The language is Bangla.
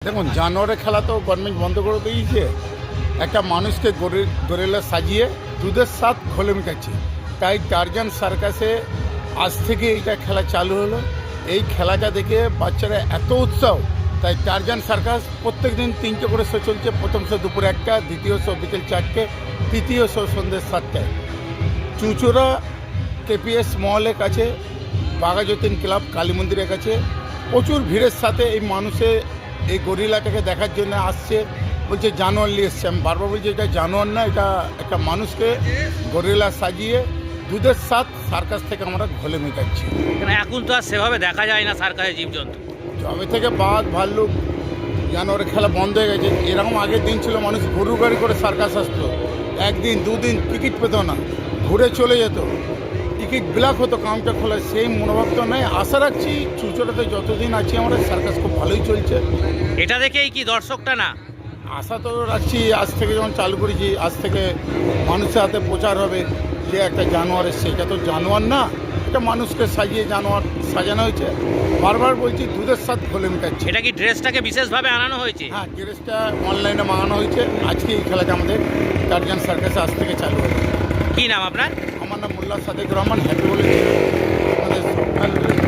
দেখুন, জানোয়ারের খেলা তো গভর্নমেন্ট বন্ধ করে দিয়েছে। একটা মানুষকে গরিলা সাজিয়ে দুধের স্বাদ ঘোলে মেটাচ্ছে। তাই টারজান সার্কাসে আজ থেকে এইটা খেলা চালু হলো। এই খেলাটা দেখে বাচ্চারা এত উৎসাহ, তাই টারজান সার্কাস প্রত্যেক দিন 3টে করে শো চলছে। প্রথম শো দুপুরে 1টা, দ্বিতীয় শো বিকেল 4টে, তৃতীয় শো সন্ধ্যে 7টায়। চুঁচুড়া কেপিএস মহলের কাছে, বাঘাযতীন ক্লাব কালী মন্দিরের কাছে প্রচুর ভিড়ের সাথে এই মানুষে এই গরিলাটাকে দেখার জন্য আসছে। বলছে জানোয়ার নিয়ে এসছে। আমি বারবার বলছি এটা জানোয়ার না, এটা একটা মানুষকে গরিলা সাজিয়ে দুধের স্বাদ সার্কাস থেকে আমরা ঘোলে মেটাচ্ছি। এখন তো আর সেভাবে দেখা যায় না সার্কাসে জীবজন্তু। যবে থেকে বাঘ ভাল্লুক জানোয়ারের খেলা বন্ধ হয়ে গেছে। এরকম আগের দিন ছিল মানুষ গরু গাড়ি করে সার্কাস আসতো, 1 দিন 2 দিন টিকিট পেত না, ঘুরে চলে যেত, টিকিট ব্ল্যাক হতো কাউন্টার খোলা। সেই মনোভাব তো নেই। আশা রাখছি চুঁচুড়াতে যতদিন আছি আমরা সার্কাস খুব ভালোই চলছে। এটা দেখেই কি দর্শকটা না আশা তো রাখছি, আজ থেকে যখন চালু করেছি আজ থেকে মানুষের হাতে প্রচার হবে যে একটা জানোয়ার এসছে। এটা তো জানোয়ার না, এটা মানুষকে সাজিয়ে জানোয়ার সাজানো হয়েছে। বারবার বলছি দুধের স্বাদ ঘোলে মেটাচ্ছে। এটা কি ড্রেসটাকে বিশেষভাবে আনানো হয়েছে? হ্যাঁ, ড্রেসটা অনলাইনে মাঙানো হয়েছে। আজকে এই খেলাটা আমাদের টারজান সার্কাসে আজ থেকে চালু হবে। কি নাম আপনার? আমার নাম মোল্লা সাদেক রহমান। হ্যাপি বলেছি আমাদের